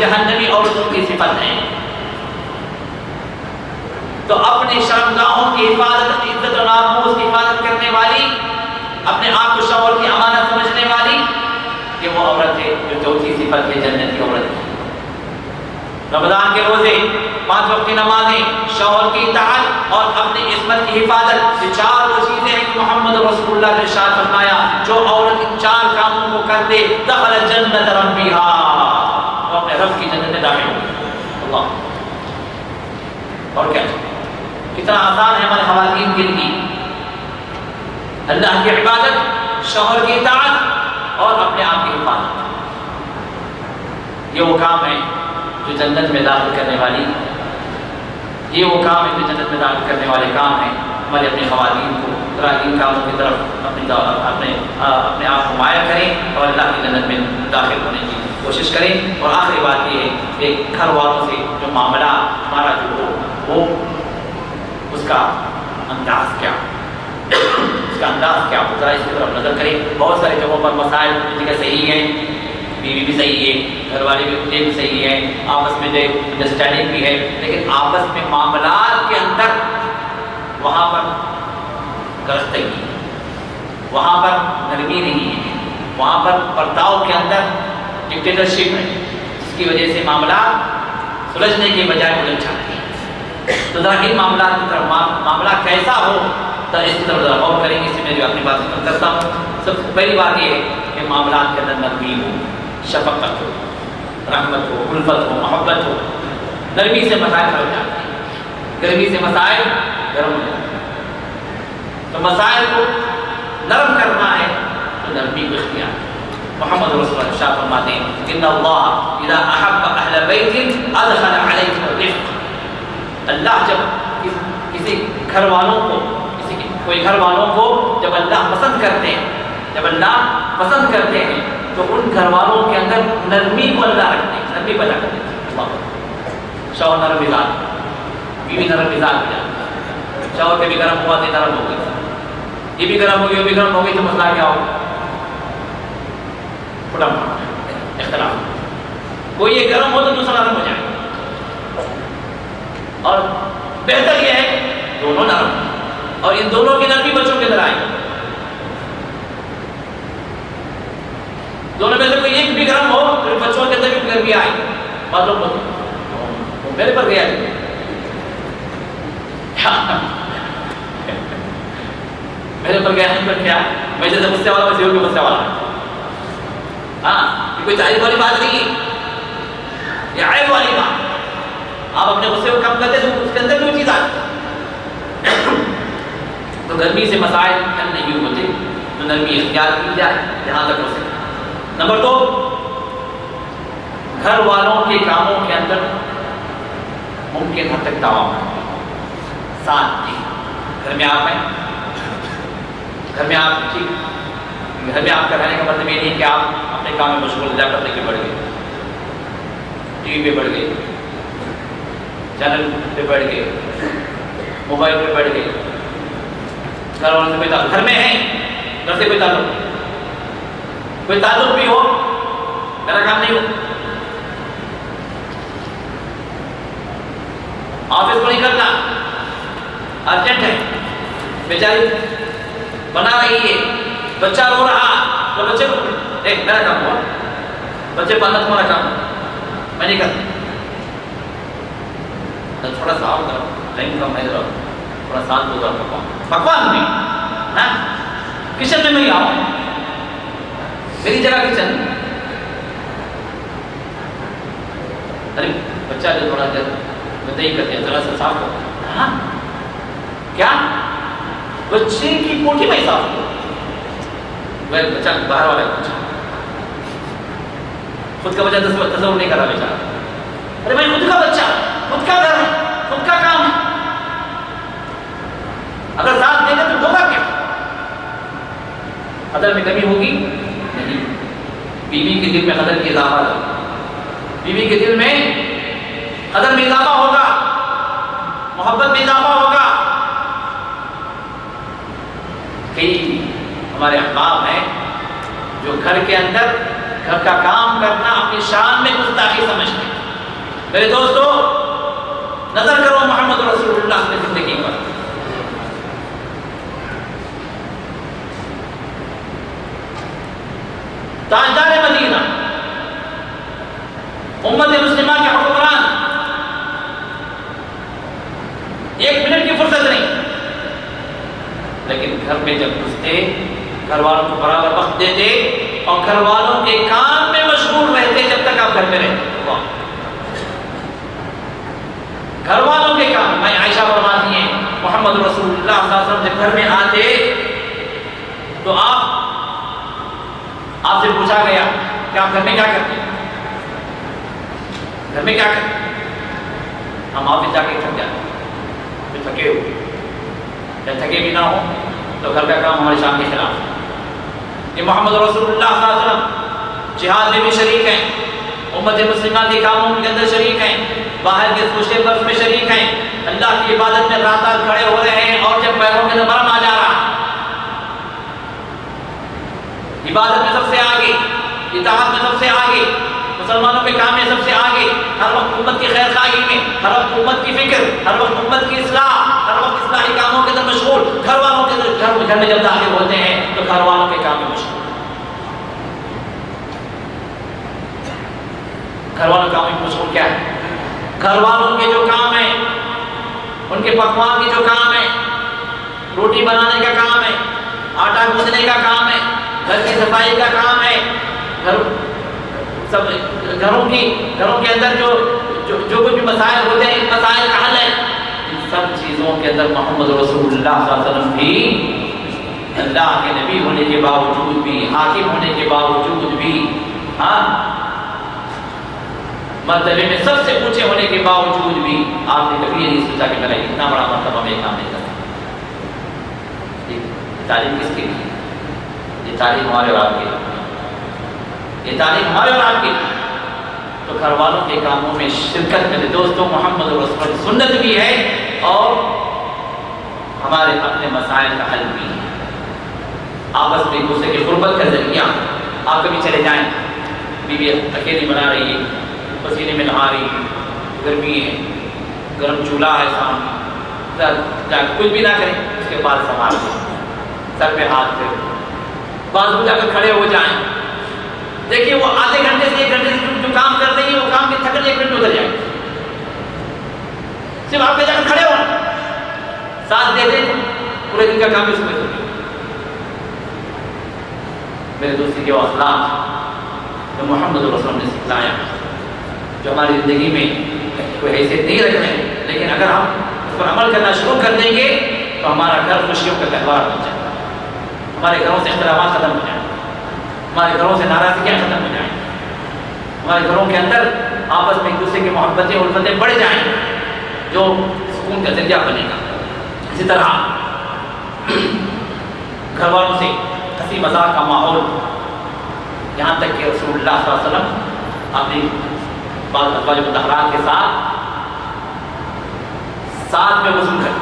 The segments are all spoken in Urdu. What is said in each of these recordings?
جہنمی عورتوں کی صفت ہے۔ تو اپنے شرمگاہوں کی حفاظت، عزت و ناموس کی حفاظت کرنے والی، اپنے آپ کو شوہر کی امانت سمجھنے والی، یہ وہ عورت ہے جو چوتھی صفت ہے جنتی عورت کی۔ رمضان کے روزے، 5 وقت کی نمازیں، شوہر کی اطاعت اور اپنی عصمت کی حفاظت، یہ 4 وہ چیزیں ہیں کہ محمد رسول اللہ نے ارشاد فرمایا جو عورت ان 4 کاموں کو کر دے دخل جنت ربیہا، وہ اپنے رب کی جنت میں داخل ہوگی۔ اللہ، اور کیا کتنا آسان ہے ہمارے خواتین کے لیے اللہ کی عبادت، شوہر کی اطاعت اور اپنے آپ کی حفاظت۔ یہ وہ کام ہے جو جنت میں داخل کرنے والی، یہ وہ کام ہے جو جنت میں داخل کرنے والے کام ہیں۔ ہمارے اپنی خواتین کو ان کاموں کی طرف اپنے آپ کو مائل کریں اور اللہ کی جنت میں داخل ہونے کی کوشش کریں۔ اور آخری بات یہ ہے کہ گھر والوں سے جو معاملہ ہمارا جو ہو وہ اس کا انداز کیا، اس کا انداز کیا ہو، ذرا اس کی طرف نظر کریں۔ بہت سارے جگہوں پر مسائل جگہ صحیح ہیں، بیوی بھی صحیح ہے، گھر والے بھی صحیح ہے، آپس میں جو انڈرسٹینڈنگ بھی ہے، لیکن آپس میں معاملات کے اندر وہاں پر گرفتگی، وہاں پر نرمی نہیں ہے، وہاں پر برتاؤ کے اندر ڈکٹیٹرشپ ہے، جس کی وجہ سے معاملات سلجھنے کے بجائے الجھ جاتے ہیں۔ تو ذرا ان معاملات کی طرف معاملہ کیسا ہو تو اس کی طرف ذرا غور کریں گے۔ اس میں جو اپنی بات ختم کرتا ہوں، سب سے پہلی بات یہ ہے کہ معاملات کے اندر نرمی ہو، شفقت ہو، رحمت ہو، الفت ہو، محبت ہو۔ نرمی سے مسائل حل ہو جاتے ہیں، گرمی سے مسائل گرم ہو جاتے ہیں۔ تو مسائل کو نرم کرنا ہے تو نرمی کو اختیار۔ محمد رسول اللہ شاہ فرماتے ہیں ان اللہ اذا احب اہل بیت ادخل علیہم الرفق۔ اللہ جب کسی گھر والوں کو، کوئی گھر والوں کو جب اللہ پسند کرتے ہیں، جب اللہ پسند کرتے ہیں تو ان گھر والوں کے اندر نرمی کو اللہ رکھتے ہیں، نرمی پیدا کرتے ہیں۔ شوہر نرم مزاج، بیوی نرم مزاج ہو جاتی، شوہر کے بھی گرم ہوا تو نرم ہو گئی، یہ بھی گرم ہو گئی، وہ بھی گرم ہو گئی، تو مسئلہ کیا ہوگا؟ اختلاف۔ کوئی یہ گرم ہو تو دوسرا نرم ہو جائے، اور بہتر یہ ہے کہ دونوں نرم، اور ان دونوں کی نرمی بچوں کے اندر آئے۔ دونوں میں سے کوئی ایک بھی گرم ہو تو بچوں کے اندر بھی گرمی آئے، معلوم ہو وہ میرے پر گیا میرے پر گیا پر کیا، میں جیسے غصے والا ویسے بھی غصے والا۔ ہاں، یہ کوئی تعریف والی بات نہیں ہے، یہ عیب والی بات۔ آپ اپنے غصے کو کم کرتے تو اس کے اندر بھی وہ چیز آتی۔ تو نرمی سے مسائل حل نہیں ہوتے، تو نرمی اختیار کی جائے جہاں تک ہو سکے۔ نمبر 2، گھر والوں کے کاموں کے اندر ممکن حد تک تعاون، ساتھ دیں۔ گھر میں آپ ہیں، گھر میں آپ ٹھیک، گھر میں آپ کا رہنے کا مطلب یہ نہیں کہ آپ اپنے کام میں مشغول لیپ ٹاپ لے کے بڑھ گئے، ٹی وی پہ بڑھ گئے، چینل پہ بڑھ گئے، موبائل پہ بڑھ گئے، گھر والوں سے کوئی تعلق، گھر میں ہیں، گھر سے کوئی تعلق بھی ہو، میرا کام نہیں ہو، آفس کو نہیں کرنا، ارجنٹ ہے، بیچاری بنا رہی ہے، بچہ رو رہا تو بچے کو ایک میرا کام ہوا، بچے پالنا تمہارا کام، میں نہیں کرتا، تھوڑا سا آؤ کرو، ٹائم کم ہے، تھوڑا ساتھ دو پکوان میں، کچن میں نہیں آؤ، میری جگہ کچن۔ ارے بچہ جو تھوڑا دیر نہیں کرتے ہیں، ذرا سا صاف کرو۔ ہاں کیا بچے کی کوٹھی میں صاف کرو، بچہ باہر والا بچہ، خود کا بچہ تصور نہیں کر رہا بیچارہ۔ ارے بھائی خود کا بچہ، خود کا گھر ہے، خود کا کام ہے، اگر ساتھ دے گا تو ہوگا کیا؟ قدر میں کمی ہوگی نہیں، بیوی کے دل میں قدر کی اضافہ ہوگا، بیوی کے دل میں قدر میں اضافہ ہوگا، محبت میں اضافہ ہوگا۔ کئی ہمارے احباب ہیں جو گھر کے اندر گھر کا کام کرنا اپنی شان میں گستاخی سمجھتے ہیں۔ میرے دوستو نظر کرو محمد رسول اللہ کی زندگی پر، تاجدار مدینہ، امت مسلمہ کے حکمران، ایک منٹ کی فرصت نہیں، لیکن گھر میں جب گھستے گھر والوں کو برابر وقت دیتے اور گھر والوں کے کام میں مشغول رہتے جب تک آپ گھر میں رہتے۔ گھر والوں کے کام، میں عائشہ فرماتی ہیں محمد رسول اللہ صلی اللہ علیہ وسلم جب گھر میں آتے تو آپ سے پوچھا گیا کہ آپ گھر میں کیا کرتے ہیں، گھر میں کیا کرتے ہیں؟ ہم آفس جا کے تھک جاتے ہیں، پھر تھکے ہو یا تھکے بھی نہ ہو تو گھر کا کام ہمارے شان کے خلاف ہے۔ یہ محمد رسول اللہ صلی اللہ علیہ وسلم جہاد میں بھی شریک ہیں، امت مسلمہ کے کاموں کے اندر شریک ہیں، باہر کے سوچے فرض میں شریک ہیں، اللہ کی عبادت میں رات رات کھڑے ہو رہے ہیں، اور جب پیروں کے اندر مرم آ جا رہا عبادت میں سب سے آگے، اطاعت میں سب سے آگے، مسلمانوں کے کام میں سب سے آگے، ہر وقت امت کی خیر خواہی میں، ہر وقت امت کی فکر، ہر وقت امت کی اصلاح، ہر وقت اصلاحی کاموں کے اندر مشغول، گھر والوں کے اندر گھر میں جب داخل ہوتے ہیں تو گھر والوں کے کام میں مشغول، گھر والوں کے کام میں مشغول کیا ہے؟ گھر والوں کے جو کام ہے، ان کے پکوان کے جو کام ہے، روٹی بنانے کا کام ہے، آٹا گوندنے کا کام ہے، گھر کی صفائی کا کام ہے، گھروں کے اندر جو کچھ بھی مسائل ہوتے ہیں، مسائل کا حل ہے، ان سب چیزوں کے اندر محمد رسول اللہ صلی اللہ علیہ وسلم بھی اللہ کے نبی ہونے کے باوجود بھی، حاکم ہونے کے باوجود بھی، مرتبے میں سب سے اونچے ہونے کے باوجود بھی آپ نے کبھی یہ نہیں سوچا کہ میرا اتنا بڑا مرتبہ میں کام نہیں کرتا۔ یہ تعلیم کس کے لیے؟ یہ تعلیم ہمارے اور آپ کے لیے، یہ تعلیم ہمارے اور آپ کے لیے۔ تو گھر والوں کے کاموں میں شرکت میں دوستوں محمد رسول کی سنت بھی ہے اور ہمارے اپنے مسائل کا حل بھی ہے۔ آپس میں ایک دوسرے کی قربت کا ذریعہ، آپ کبھی چلے جائیں، بیوی اکیلی بنا رہی ہے، پسینے میں نہا رہی ہے، گرمی ہے، گرم چولہا ہے سامنے، کچھ بھی نہ کریں، اس کے بعد سنبھال لیں، سر پہ ہاتھ پھر بازو جا کر کھڑے ہو جائیں، دیکھیے وہ آدھے گھنٹے سے ایک گھنٹے سے جو کام کر رہی ہے وہ کام کی تھکن ایک منٹ اتر جائے، صرف آپ کے جا کر کھڑے ہو، ساتھ دے دیں، پورے دن کا کام بھی اس میں کریں۔ میرے دوستی کے اخلاق جو محمد رسول نے سکھلایا، جو ہماری زندگی میں کوئی حیثیت نہیں رکھتے ہیں، لیکن اگر ہم اس پر عمل کرنا شروع کر دیں گے تو ہمارا گھر خوشیوں کا تہوار بن جائے گا، ہمارے گھروں سے اختلافات ختم ہو جائیں، ہمارے گھروں سے ناراضگیاں ختم ہو جائیں، ہمارے گھروں کے اندر آپس میں ایک دوسرے کی محبتیں اور الفتیں بڑھ جائیں، جو سکون کا ذریعہ بنے گا۔ اسی طرح گھر والوں سے ہنسی مذاق کا ماحول، یہاں تک کہ رسول اللہ صلی اللہ علیہ وسلم اپنی بعض ازواج مطہرات کے ساتھ میں غسل کریں،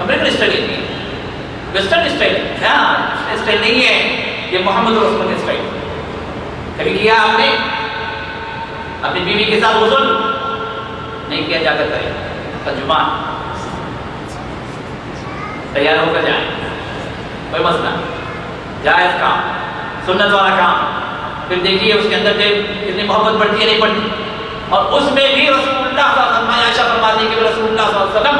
امریکن اسٹائل نہیں ہے، ویسٹرن اسٹائل اسٹائل نہیں ہے، یہ محمد رسول کا اسٹائل۔ کبھی کیا آپ نے اپنی بیوی کے ساتھ غسل؟ نہیں کیا، جا کر کریں، ترجمان تیار ہو کر جائیں، کوئی مسئلہ، جائز کام، سنت والا کام، پھر دیکھیے اس کے اندر کتنی محبت بڑھتی ہے نہیں بڑھتی۔ اور اس میں بھی رسول اللہ صلی اللہ علیہ وسلم، عائشہ فرماتی ہے کہ رسول اللہ صلی اللہ علیہ وسلم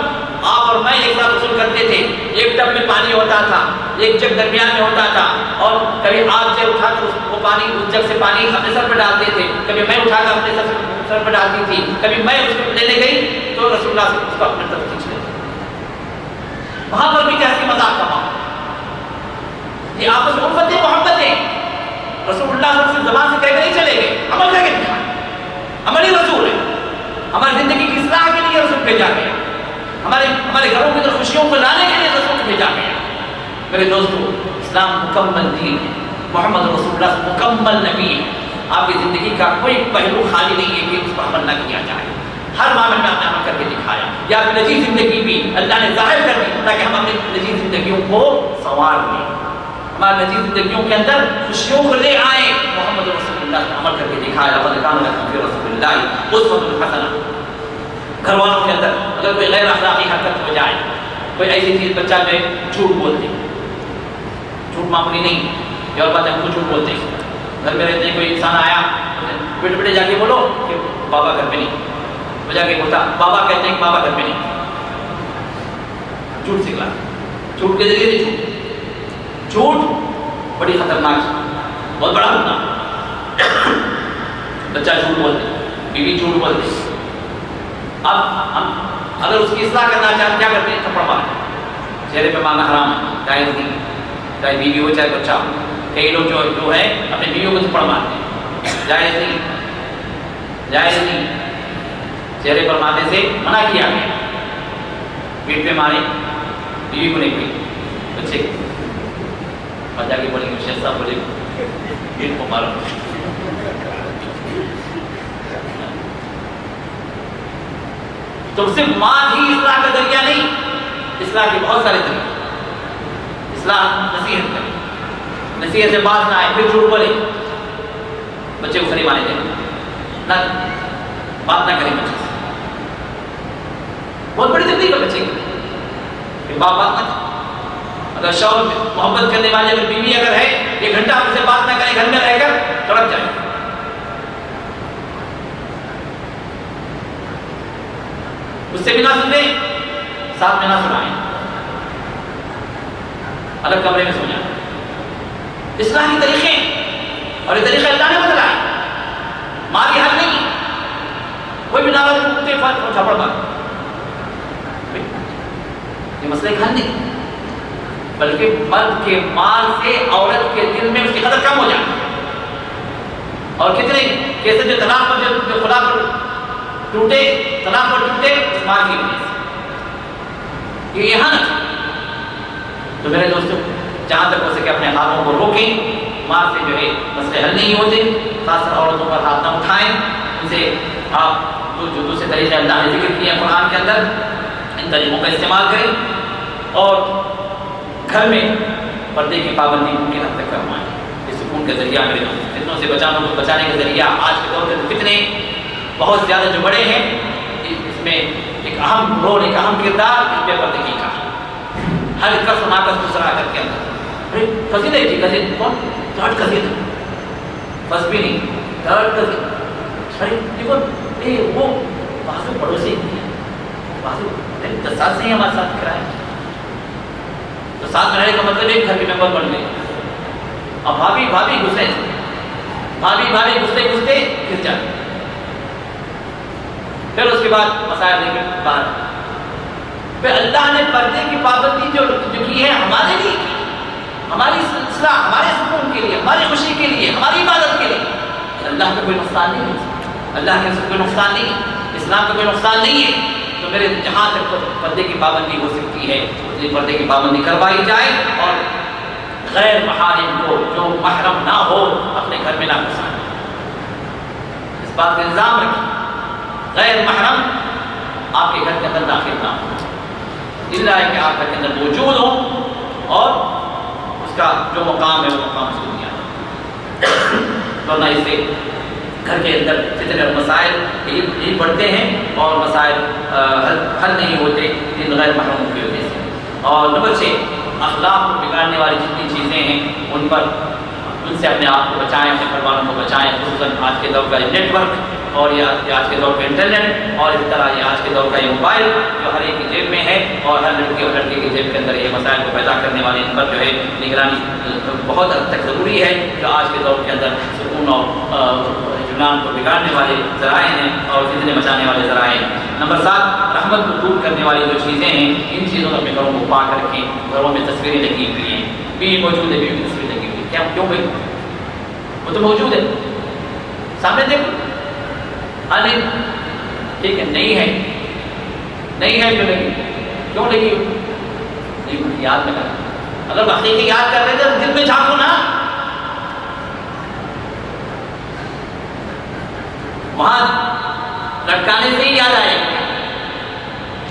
آپ اور میں ایک ساتھ غسل کرتے تھے، ایک ٹب میں پانی ہوتا تھا، ایک جگ درمیان میں ہوتا تھا، اور کبھی آپ سے اٹھا کر وہ پانی، اس جگ سے پانی اپنے سر پہ ڈالتے تھے، کبھی میں اٹھا کر اپنے سر پہ ڈالتی تھی، کبھی میں اس کو لینے گئی تو رسول اللہ سے اس کو اپنے طرف کھینچ لیتے۔ وہاں پر بھی کیسی مذاق کا ماحول، یہ آپس میں الفتیں محبتیں رسول اللہ صلی اللہ علیہ وسلم زبان سے کہہ کے نہیں چلے گئے، عمل کر کے دکھائیں، عمل ہی رسول ہے، ہماری زندگی کی اصلاح کے لیے رسول بھیجا گیا، ہمارے گھروں کے اندر خوشیوں کو لانے کے لیے رسول بھیجا گیا۔ میرے دوستو اسلام مکمل دین ہے، محمد رسول اللہ مکمل نبی ہے، آپ کی زندگی کا کوئی پہلو خالی نہیں ہے کہ اس پر عمل نہ کیا جائے، ہر معاملے میں آپ نے عمل کر کے دکھایا، یا اپنی نجی زندگی بھی اللہ نے ظاہر کر دی تاکہ ہم اپنی نجی زندگیوں کو سنوار لیں، ہماری نجی زندگیوں کے اندر خوشیوں کو لے آئیں. محمد رسول اللہ نے عمل کر کے دکھایا. لقد کان لکم فی رسول اللہ اسوۃ حسنہ. گھر والوں کے اندر اگر کوئی غیر اخلاقی حرکت ہو جائے, کوئی ایسی چیز, بچہ جو ہے جھوٹ بولتے, جھوٹ معمولی نہیں, یہ اور بات ہے, ہم کو جھوٹ بولتے ہیں. گھر میں رہتے ہیں, کوئی انسان آیا, بیٹے بیٹے جا کے بولو کہ بابا گھر پہ نہیں, وہ جا کے بولتا بابا کہتے ہیں کہ بابا گھر پہ نہیں. جھوٹ سکھلا, جھوٹ کے ذریعے سے جھوٹ بڑی خطرناک, بہت بڑا گناہ. بچہ جھوٹ بولتے, بیوی جھوٹ بولتے. اب ہم اگر اس کی اصلاح کرنا چاہتے کیا کرتے ہیں؟ تھپڑ مارتے. چہرے پہ مارنا حرام ہے, جائز نہیں, چاہے بیوی ہو چاہے بچہ ہو. کئی لوگ جو ہے اپنے بیویوں کو تھپڑ مارتے ہیں, جائز نہیں, جائز نہیں. چہرے پر مارنے سے منع کیا گیا. پیٹ پہ مارے, بیوی کو نہیں کوئی, بچے کو بجا کے بولیں گے, شیخ صاحب بولے پیٹ کو مارو. تو صرف ماں ہی اصلاح کا ذریعہ نہیں, اصلاح کے بہت سارے طریقے. اصلاح نصیحت کریں, نصیحت سے بات نہ آئے پھر جھوٹ بولے, بچے کو فریب آنے دیں, نہ بات نہ کریں بچے سے. بہت بڑی تکلیف ہے بچے کی, پھر باپ بات نہ کرے. اگر شوہر محبت کرنے والے اگر بیوی اگر ہے, 1 گھنٹہ ہم سے بات نہ کرے, گھر میں رہ کر تڑپ جائے. اس سے بھی نہ سنیں, ساتھ میں نہ سنائیں, الگ کمرے میں سو جائیں. اصلاح کے طریقے, اور یہ طریقے اللہ نے بتلائے, مالی حل نہیں. کوئی بھی ناراض کتے فرق چھاپڑ مار, یہ مسئلے کا حل نہیں, بلکہ مرد کے مال سے عورت کے دل میں اس کی قدر کم ہو جائے. اور کتنے کیسے جو طلاق پر جو خلا پر ٹوٹے, طلاق پر ٹوٹے اس مال کی وجہ سے. یہ یہاں نہ. تو میرے دوستوں, جہاں تک ہو سکے اپنے ہاتھوں کو روکیں. مال سے جو ہے مسئلے حل نہیں ہوتے. خاص طور عورتوں پر ہاتھ نہ اٹھائیں. ان سے آپ جو دوسرے طریقے اللہ نے ذکر کیے ہیں قرآن کے اندر, ان طریقوں کا استعمال کریں. اور گھر میں پردے کی پابندی ممکن حد تک فرمائیں. یہ سکون کا ذریعہ, میرے دوست, فتنوں سے بچانے کا ذریعہ. آج کے دور کے فتنے بہت زیادہ جو بڑے ہیں, اس میں ایک اہم رول, ایک اہم کردار اس بے پردگی کا. ہر کس و ناقص دوسرا گھر کے اندر. کسی نہیں تھی, کسی کون تھرڈ کسی تھا, بس بھی نہیں, تھرڈ کسی. ارے دیکھو وہ بازو پڑوسی, بازو 10 سال سے ہی ہمارے ساتھ کرائے, تو ساتھ رہنے کا مطلب ایک گھر کے ممبر بن گئے. اب بھابھی گھسے, بھابھی گھستے گر جاتے. پھر اس کے بعد مسائل لے کے باہر. پھر اللہ نے پردے کی پابندی جو کی ہے ہمارے لیے کی, ہماری اصلاح, ہمارے سکون کے لیے, ہماری خوشی کے لیے, ہماری عبادت کے لیے. اللہ کا کوئی نقصان نہیں ہے, اللہ کے کوئی نقصان نہیں ہے, اسلام کا کوئی نقصان نہیں ہے. تو میرے جہاں تک پردے کی پابندی ہو سکتی ہے اس پردے کی پابندی کروائی جائے. اور غیر محارم کو, جو محرم نہ ہو, اپنے گھر میں نہ گھسائیں. اس بات کا الزام رکھیں, غیر محرم آپ کے گھر کے اندر داخل نہ ہو, اللہ ہے کہ آپ گھر کے اندر موجود ہوں اور اس کا جو مقام ہے وہ مقام اس کو دیا. تو نہ اس سے گھر کے اندر فتنے اور مسائل یہ بڑھتے ہیں اور مسائل حل نہیں ہوتے ان غیر محرموں کی وجہ سے. اور نمبر 6, اخلاق کو بگاڑنے والی جتنی چیزیں ہیں ان سے اپنے آپ کو بچائیں, اپنے گھر والوں کو بچائیں. خصوصاً آج کے دور کا نیٹ ورک اور یہ آج کے دور کا انٹرنیٹ, اور اس طرح یہ آج کے دور کا یہ موبائل جو ہر ایک کی جیب میں ہے, اور ہر لڑکی اور لڑکے کی جیب کے اندر یہ مسائل کو پیدا کرنے والے, ان پر جو ہے نگرانی بہت حد تک ضروری ہے. جو آج کے دور کے اندر سکون اور جنان کو بگاڑنے والے ذرائع ہیں اور فتنے مچانے والے ذرائع ہیں. نمبر 7, رحمت کو دور کرنے والی جو چیزیں ہیں ان چیزوں کو اپنے گھروں کو پاک رکھیں. گھروں میں تصویریں لگی ہوئی ہیں, بیوی موجود ہے, بیوی کی تصویر لگی ہوئی ہے, کیوں بھائی وہ تو موجود ہے, سامنے دیکھو. ہاں نہیں ٹھیک ہے, نہیں ہے کیوں لگی, کیوں لگی نہیں, یاد میں کرنا. اگر حقیقی یاد کر رہے تھے دل میں جھانکو نا, وہاں لٹکانے سے ہی یاد آئے.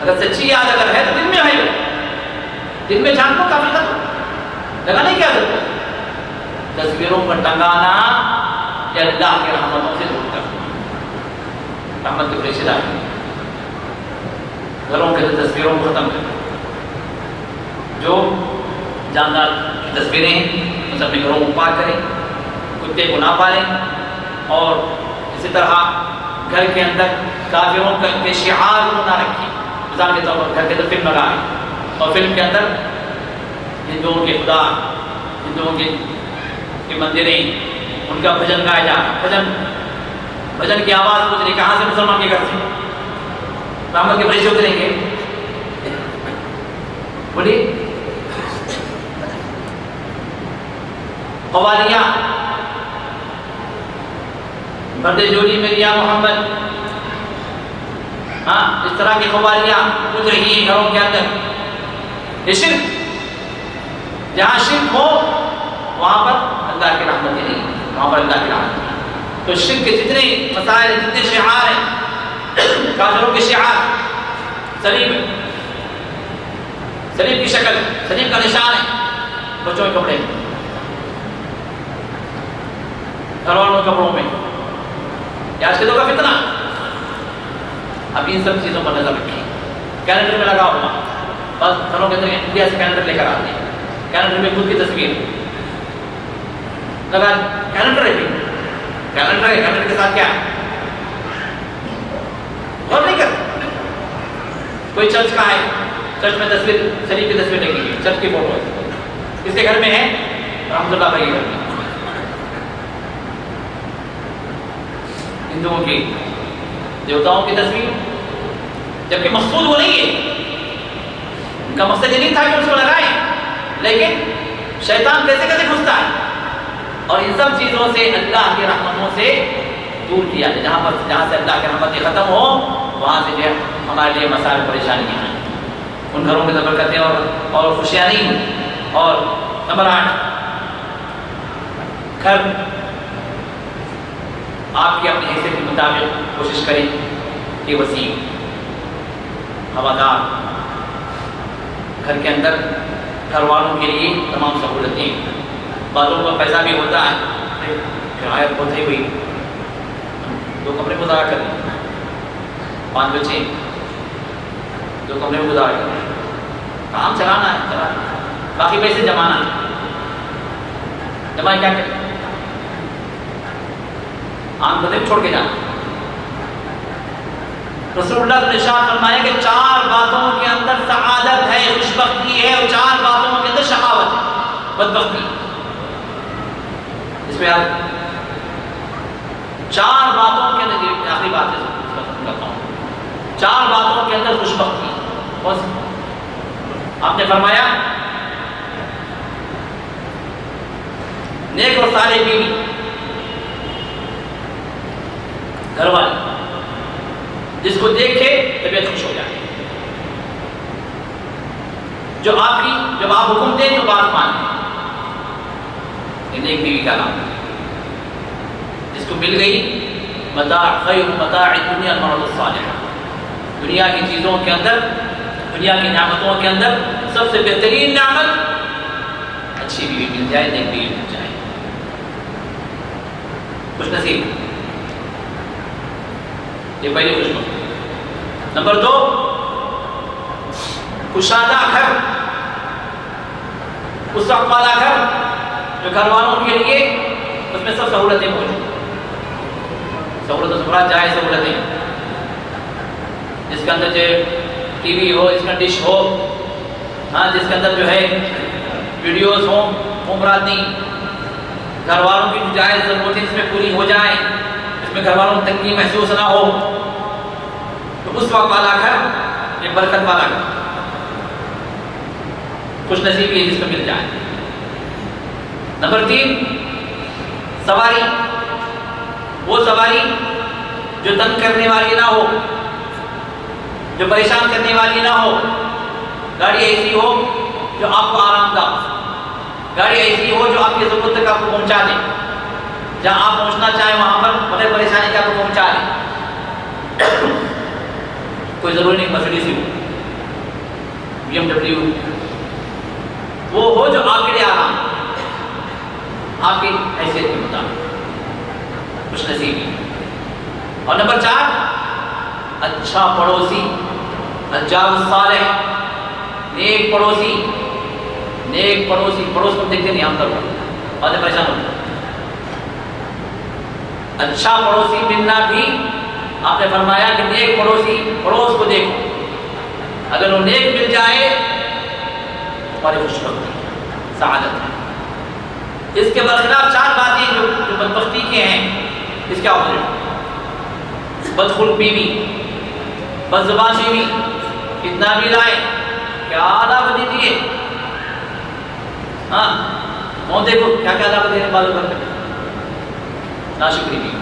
اگر سچی یاد اگر ہے تو دل میں ہے, دل میں جھانکو, کافی ختم, لگانے کی کیا ضرورت ہے. تصویروں پر ٹنگانا یا اللہ کی رحمتوں سے دور کرنا. رحمت کے پریشے دار گھروں کے تصویروں کو ختم کرنا. جو جاندار کی تصویریں ہیں ان سے اپنے گھروں کو پاک کریں, کتے کو نہ پالیں, اور اسی طرح گھر کے اندر کافروں کے شعار کو نہ رکھیں. مثال کے طور پر گھر کے اندر فلم لگائیں اور فلم کے اندر ہندوؤں کے خدا, ہندوؤں کے مندریں, ان کا بھجن گایا جا رہا. بھجن کی آواز گزرے کہاں سے؟ مسلمان کے گھر سے. رحمت کے فرشتے اتریں گے. بولیے قوالیاں, برد جولی میں یا محمد, ہاں اس طرح کی قوالیاں گزر رہی ہیں گھروں کے اندر. یہ شرک, جہاں شرک ہو وہاں پر اللہ کی رحمتیں نہیں, وہاں پر اللہ کی رحمت نہیں. تو شرک کے جتنے مسائل, جتنے شعار ہیں, کافروں کے شعار, صلیب کی شکل, صلیب کا نشان ہے بچوں کے کپڑے, گھر والوں کے کپڑوں میں. یہ آج کے دور کا فتنہ. اب ان سب چیزوں پر نظر رکھیں. کیلنڈر میں لگا ہوا, بس گھروں کے اندر انڈیا سے کیلنڈر لے کر آتے ہیں. کیلنڈر میں خود کی تصویر لگا, کیلنڈر ہے, کیلنڈر ہے, کیلنڈر کے ساتھ کیا ہے غور نہیں کرتے. کوئی چرچ کا ہے, چرچ میں تصویر, شریف کی تصویر لگی ہے, چرچ کی فوٹو ہے. کس کے گھر میں ہے؟ رحمت اللہ بھائی کے گھر میں. ہندوؤں کی دیوتاؤں کی تصویر, جبکہ مقصود وہ نہیں ہے. ان کا مقصد یہ نہیں تھا کہ اس کو لگائیں, لیکن شیطان کیسے گھستا ہے اور ان سب چیزوں سے اللہ کی رحمتوں سے دور کیا جائے. جہاں سے اللہ کی رحمتیں ختم ہو وہاں سے جو ہمارے لیے مسائل پریشانیاں ہیں. ان گھروں میں برکتیں اور خوشیاں نہیں. اور نمبر 8, گھر آپ کی اپنی حیثیت کے مطابق کوشش کریں کہ وسیع, ہوادار, گھر کے اندر گھر والوں کے لیے تمام سہولتیں. بعضوں کا پیسہ بھی ہوتا ہے, کرایہ بہت ہی ہوئی, 2 کمرے گزارا کریں, 5 بچے 2 کمرے میں گزارا کریں. کام چلانا ہے, باقی پیسے جمانا ہے. جمائیں کیا کریں؟ آن بدے چھوڑ کے جانا. رسول اللہ نے ارشاد فرمایا کہ 4 باتوں کے اندر سعادت ہے, خوشبختی ہے, اور 4 باتوں کے اندر شقاوت ہے, بدبختی. اس میں آپ 4 باتوں کے اندر, آخری بات ہے کرتا ہوں, 4 باتوں کے اندر خوشبختی. بس آپ نے فرمایا نیک اور صالح بیوی, گھر والے جس کو دیکھے طبیعت خوش ہو جائے, جب آپ حکم دیں تو بات مانیں. ایک بیوی کا نام جس کو مل گئی متاع خیر متاع الدنیا المرأة الصالحہ. دنیا کی چیزوں کے اندر, دنیا کی نعمتوں کے اندر سب سے بہترین نعمت اچھی بیوی مل جائے, نیک بیوی مل جائے. خوش نصیب, یہ پہلی خوشبختی. نمبر 2, کشادہ گھر, اس وقت والا گھر جو گھر والوں کے لیے اس میں سب سہولتیں موجود. سہولتوں سے مراد جائز سہولتیں, جس کے اندر جو ٹی وی ہو, جس کا ڈش ہو, ہاں جس کے اندر جو ہے ویڈیوز ہوں, مراد نہیں. گھر والوں کی جائز ضرورتیں اس میں پوری ہو جائیں, اس میں گھر والوں کو تنگی محسوس نہ ہو, تو اس وقت والا گھر یہ برکت والا گھر, خوش نصیبی ہے جس کو مل جائے. نمبر 3, سواری, وہ سواری جو تنگ کرنے والی نہ ہو, جو پریشان کرنے والی نہ ہو. گاڑی ایسی ہو جو آپ کو آرام دہ, گاڑی ایسی ہو جو آپ کی ضرورت تک آپ کو پہنچا دے, جہاں آپ پہنچنا چاہیں وہاں پر بغیر پریشانی کے آپ کو پہنچا دے. کوئی ضروری نہیں مرسیڈیز ہو, BMW, وہ ہو جو آپ کے لیے آرام. آپ کی حیثیت کے مطابق خوش نصیبی۔ اور نمبر 4 اچھا پڑوسی، الجار الصالح، نیک پڑوسی۔ نیک پڑوسی، پڑوس کو دیکھتے نہیں عام طور پر، باتیں پریشان ہوتے ہیں۔ اچھا پڑوسی ملنا بھی آپ نے فرمایا کہ نیک پڑوسی، پڑوس کو دیکھو، اگر وہ نیک مل جائے ہماری خوش بختی سعادت ہے۔ اس کے برخلاف 4 باتیں جو بدبختی کے ہیں، اس کے اپوزٹ: بدخلق بیوی، بدزبان بیوی، کتنا بھی لائے کیا عذاب دیتی ہے، ہاں وہ دیکھو کیا کیا عذاب دینے والوں پر، ناشکری بیوی،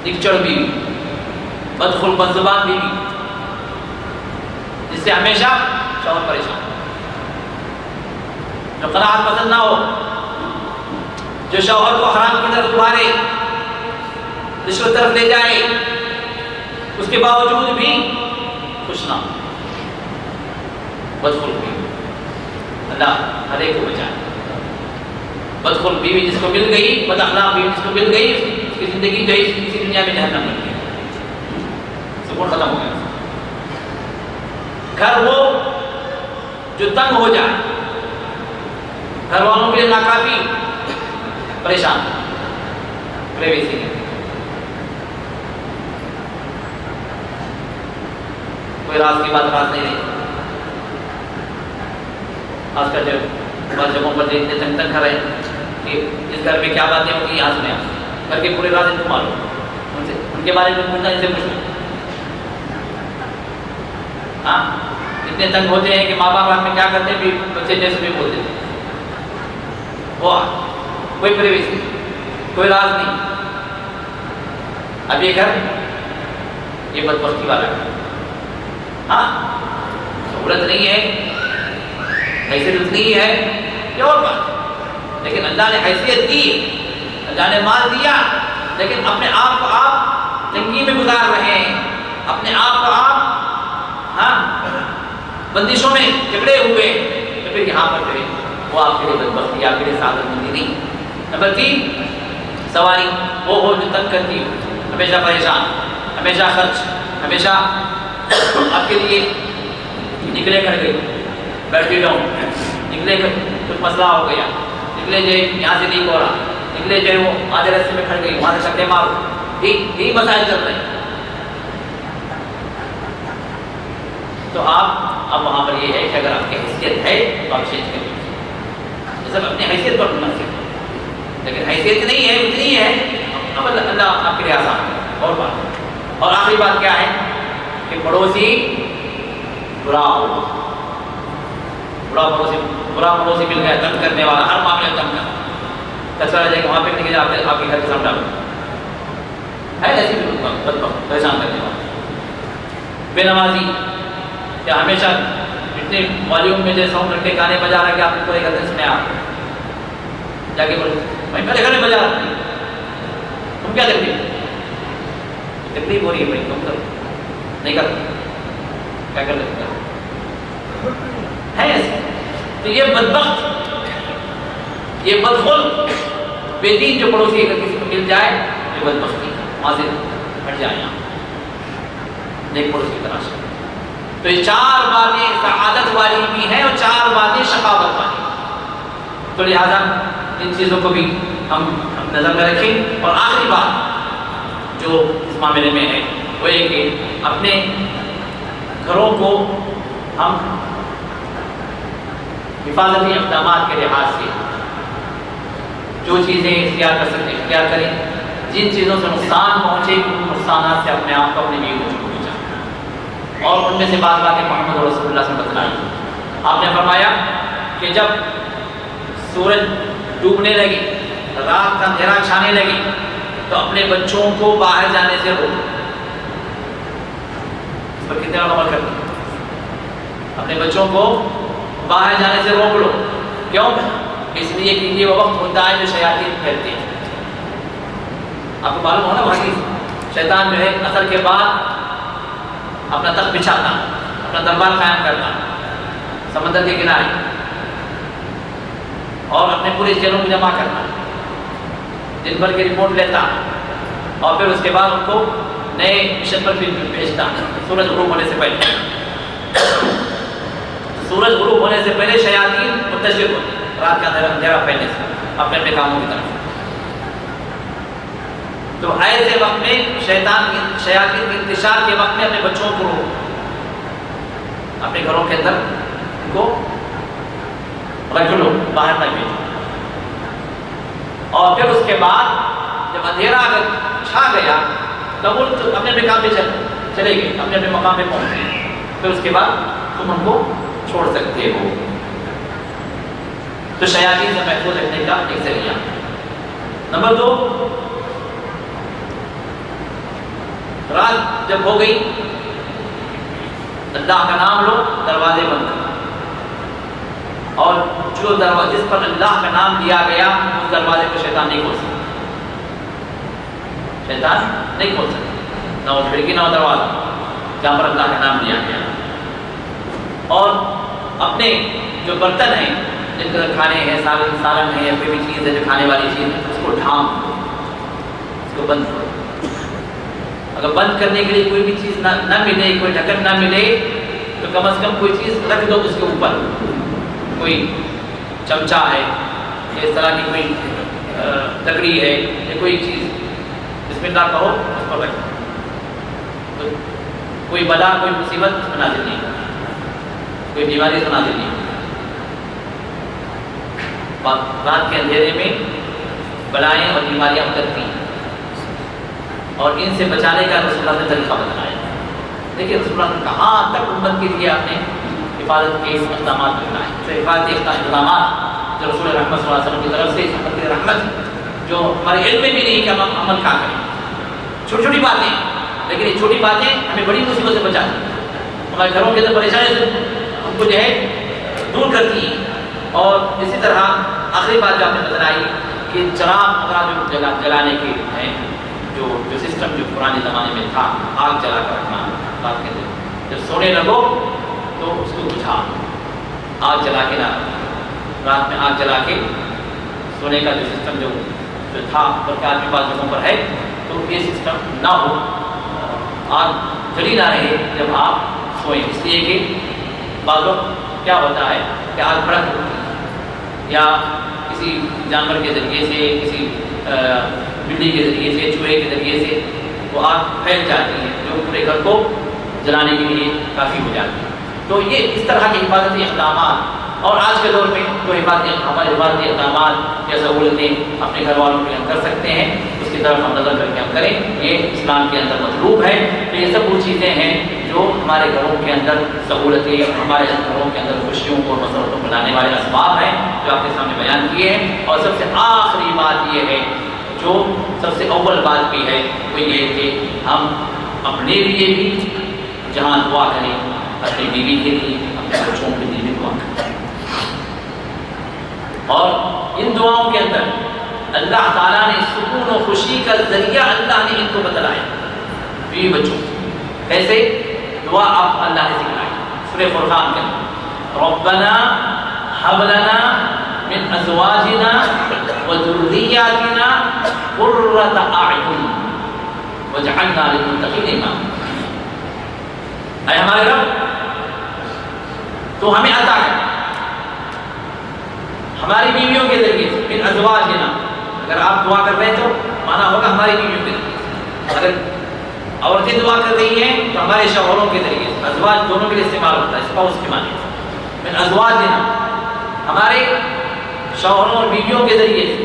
دکچڑ بیوی، بدخلق بدزبان بیوی، جس سے ہمیشہ شوہر پریشان، جو قناعت پسند نہ ہو، جو شوہر کو حرام کی طرف ابھارے، رشوت طرف لے جائے، اس کے باوجود بھی خوش نہ ہو، بدخلق بیوی۔ اللہ ہر ایک کو بچائے۔ بدخلق بیوی جس کو مل گئی، بد اخلاق بیوی جس کو مل گئی، اس کی زندگی جو ہے اسی دنیا میں جہنم بن گئی، سکون ختم ہو گیا۔ گھر وہ جو تنگ ہو جائے، گھر والوں کے لیے ناکافی، پریشان، پریویسی نہیں، کوئی راز کی بات راز نہیں رہی۔ خاص کر جب بعض جگہوں پر دیکھتے تنگ تنگ گھر ہے کہ اس گھر میں کیا باتیں ہوتی ہیں، یہاں سنیں آپ گھر کے پورے راز ان کو معلوم، ان کے بارے میں پوچھنا، ان سے پوچھنا۔ ہاں اتنے تنگ ہوتے ہیں کہ ماں باپ آپ میں کیا کرتے ہیں بھی بچے جیسے بھی بول دیتے ہیں، وہ کوئی پریویسی، کوئی راز نہیں۔ اب یہ گھر یہ بدبختی والا ہے، ہاں سہولت نہیں ہے، حیثیت اتنی ہے، یہ اور بات ہے، لیکن اللہ نے حیثیت دی، اللہ نے مال دیا، لیکن اپنے آپ کو آپ تنگی میں گزار رہے ہیں، اپنے آپ کو آپ بندشوں میں جکڑے ہوئے، تو پھر یہاں پر کریں وہ آپ کے لیے بدبختی، آپ کے لیے سعادت مندی نہیں۔ نمبر 3 سواری وہ ہو جو تنگ کرتی ہو، ہمیشہ پریشان، ہمیشہ خرچ، ہمیشہ آپ کے لیے نکلے کر گئی، بیٹھے ڈاؤن، نکلے کچھ مسئلہ ہو گیا، نکلے جو یہاں سے لیک ہو رہا، نکلے جو وہ آدھے راستے میں کھڑ گئی، وہاں سے چکے مارو، یہی مسائل چل رہے ہیں۔ تو آپ اب وہاں پر یہ ہے کہ اگر آپ کی حیثیت ہے تو آپ چینج کریں، یہ سب اپنی حیثیت پر منحصر ہے، لیکن حیثیت نہیں ہے اتنی ہے اب اللہ آپ کے لیے آسان ہے۔ اور بات، اور آخری بات کیا ہے کہ پڑوسی برا ہو، برا پڑوسی مل گیا، تنگ کرنے والا، ہر معاملے میں تنگ کرنا، کچرا جائے کہ وہاں پہ نہیں جاتے، آپ کے گھر کے سامنے ڈالو، ہے ایسی بھی بدبخت پریشان کرنے والا، بے نمازی، یا ہمیشہ اتنے والیوم میں جیسا ہوں گھنٹے گانے بجا رہا کہ آپ کو پورے گھر سنے، آپ جا کے بولے بھائی میرے گھر میں بجا رہا، تم کیا تکلیف ہو رہی ہے بھائی، تم کرو نہیں کرو، کیا کر لیتے ہے ایسے۔ تو یہ بدبخت، یہ بدخلق، بے دین جو پڑوسی اگر کسی کو مل جائے یہ بدبختی، وہاں سے ہٹ جائے، یہاں نیک پڑوسی کی تلاش کریں۔ تو یہ 4 باتیں سعادت والی بھی ہیں اور 4 باتیں شقاوت والی، تو لہذا ان چیزوں کو بھی ہم نظر میں رکھیں۔ اور آخری بات جو اس معاملے میں ہے وہ یہ کہ اپنے گھروں کو ہم حفاظتی اقدامات کے لحاظ سے جو چیزیں اختیار کر سکتے اختیار کریں، جن چیزوں سے نقصان پہنچے ان نقصانات سے اپنے آپ کو، اپنے بیوی کو بچائیں، اور ان میں سے بعض باتیں محمد رسول اللہ سے بتلائی۔ آپ نے فرمایا کہ جب سورج ڈوبنے لگی، رات کا اندھیرا چھانے لگی، تو اپنے بچوں کو باہر جانے سے روکو۔ اس پر کتنے عمل کرتے ہیں؟ اپنے بچوں کو باہر جانے سے روک لو، کیوں؟ اس لیے کہ یہ وہ وقت ہوتا ہے جو شیاطین پھیلتے ہیں۔ آپ کو معلوم ہونا بھائی، شیطان جو ہے عصر کے بعد اپنا تخت بچھاتا، اپنا دربار قائم کرتا سمندر کے کنارے، اور اپنے پورے چیلوں کو جمع کرنا، دن بھر کی رپورٹ لیتا اور پھر اس کے بعد ان کو نئے مشن پر بھی بھیجتا سورج غروب ہونے سے پہلے۔ سورج غروب ہونے سے پہلے شیاطین منتشر ہوتے رات کا اندھیرا پھیلنے سے اپنے اپنے کاموں کی طرف۔ تو ایسے وقت میں شیاطین کے انتشار کے وقت میں اپنے بچوں کو اپنے گھروں کے اندر ان کو رکھ لو، باہر نہ بھیجو۔ اور پھر اس کے بعد جب اندھیرا اگر چھا گیا تو وہ اپنے اپنے کام پہ چلے گئے، اپنے اپنے مقام پہ پہنچ گئے، پھر اس کے بعد تم ان کو چھوڑ سکتے ہو۔ تو شیاطین سے محفوظ رکھنے کا ایک ذریعہ۔ نمبر 2، رات جب ہو گئی اللہ کا نام لو، دروازے بند کرو، اور جو دروازے جس پر اللہ کا نام لیا گیا اس دروازے کو شیطان نہیں کھول سکتا، شیطان نہیں کھول سکتا، نہ وہ کھڑکی نہ وہ دروازہ جہاں پر اللہ کا نام لیا گیا۔ اور اپنے جو برتن ہیں جن کے کھانے ہیں، سالن ہے یا کوئی بھی چیز ہے جو کھانے والی چیز ہے، اس کو ڈھانپ دو، اس کو بند کرو۔ اگر بند کرنے کے لیے کوئی بھی چیز نہ ملے، کوئی ڈھکن نہ ملے، تو کم از کم کوئی چیز رکھ دو اس کے اوپر، کوئی چمچہ ہے یا اس طرح کی کوئی لکڑی ہے یا کوئی چیز، بسم اللہ کہو اس پر رکھ دو، تو کوئی بلا کوئی مصیبت اس میں نازل نہیں، کوئی بیماری اس میں نازل نہیں۔ رات کے اندھیرے میں بلائیں اور بیماریاں اترتی ہیں، اور ان سے بچانے کا رسول اللہ نے طریقہ بتایا۔ دیکھیے رسول اللہ نے کہاں تک امت کے لیے آپ نے حفاظت کے اقدامات بتائے، تو حفاظتی اقدامات جو رسول رحمت صلی اللہ علیہ وسلم کی طرف سے امت کی رحمت، جو ہمارے علم میں بھی نہیں کہ ہم عمل کیا کریں، چھوٹی چھوٹی باتیں، لیکن یہ چھوٹی باتیں ہمیں بڑی مصیبت سے بچاتی ہیں، ہمارے گھروں کے اندر پریشانی سے ہم کو جو ہے دور کرتی ہیں۔ اور اسی طرح آخری بات جو آپ نے بتائی کہ چراغ وغیرہ جو جلانے کے ہیں، جو سسٹم جو پرانے زمانے میں تھا، آگ جلا کر رکھنا رات کے دن، جب سونے لگو تو اس کو بجھا، آگ جلا کے نہ، رات میں آگ جلا کے سونے کا جو سسٹم جو تھا بلکہ آج بھی بعض جگہوں پر ہے، تو یہ سسٹم نہ ہو، آگ جلی نہ رہے جب آپ سوئیں، اس لیے کہ بعض وقت کیا ہوتا ہے کہ آگ بھڑک ہوتی ہے، یا کسی جانور کے ذریعے سے، کسی بلی کے ذریعے سے، چوہے کے ذریعے سے وہ آگ پھیل جاتی ہے جو پورے گھر کو جلانے کے لیے کافی ہو جاتی ہے۔ تو یہ اس طرح کے حفاظتی اقدامات، اور آج کے دور میں جو ہمارے حفاظتی اقدامات یا سہولتیں اپنے گھر والوں کے ہم کر سکتے ہیں، اس کی طرف ہم نظر کر کے ہم کریں، یہ اسلام کے اندر مطلوب ہے۔ تو یہ سب وہ چیزیں ہیں جو ہمارے گھروں کے اندر سہولتیں، ہمارے گھروں کے اندر خوشیوں کو اور مسرتوں کو لانے والے اسباب ہیں جو آپ کے سامنے بیان کیے ہیں۔ اور سب سے آخری بات یہ ہے، جو سب سے اول بات بھی ہے، وہ یہ کہ ہم اپنے لیے بھی جہاں دعا کریں، اپنی بیوی کے لیے، اپنے بچوں کے لیے بھی دعا کریں، اور ان دعاؤں کے اندر اللہ تعالیٰ نے سکون و خوشی کا ذریعہ اللہ نے ان کو بتلایا، بیوی بچوں کیسے دعا آپ اللہ نے سکھلائی۔ سورہ فرقان کے اندر ربنا هب لنا من ازواجنا وذرياتنا قرة اعین واجعلنا للمتقین اماما۔ اے ہمارے رب تو ہمیں عطا کر ہماری بیویوں کے ذریعے سے، من ازواجنا، اگر آپ دعا کر رہے ہیں تو مانا ہوگا ہماری بیویوں کے ذریعے سے، اگر عورتیں دعا کر رہی ہیں تو ہمارے شوہروں کے ذریعے سے، ازواج دونوں کے لیے استعمال ہوتا ہے، اسپاؤس کے معنی من ازواجنا، ہمارے شوہروں اور بیویوں کے ذریعے سے،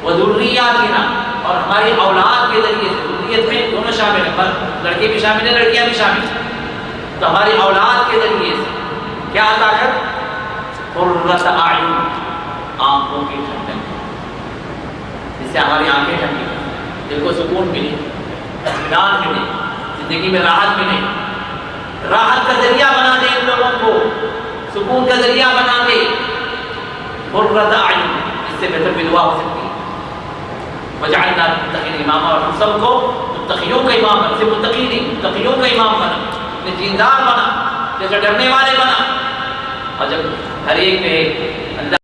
وذریاتنا، اور ہماری اولاد کے ذریعے سے، ذریت میں دونوں شامل ہیں، لڑکے بھی شامل ہیں لڑکیاں بھی شامل ہیں، تو ہماری اولاد کے ذریعے سے کیا عطا کر؟ قرۃ اعین، آنکھوں کی ٹھنڈک، جس سے ہماری آنکھیں ٹھنڈی ہوں، دل کو سکون ملے، اطمینان ملے، زندگی میں راحت ملے، راحت کا ذریعہ بنا دے ان لوگوں کو، سکون کا ذریعہ بنا دے، قرۃ اعین، اس سے بہتر بھی دعا ہو سکتی ہے۔ وجعلنا للمتقین اماما، اور ہم سب کو متقیوں کا امام بنا، صرف متقی نہیں، متقیوں کا امام بنا، دیندار بنا، جیسے ڈرنے والے بنا، اور جب ہر ایک پہ اللہ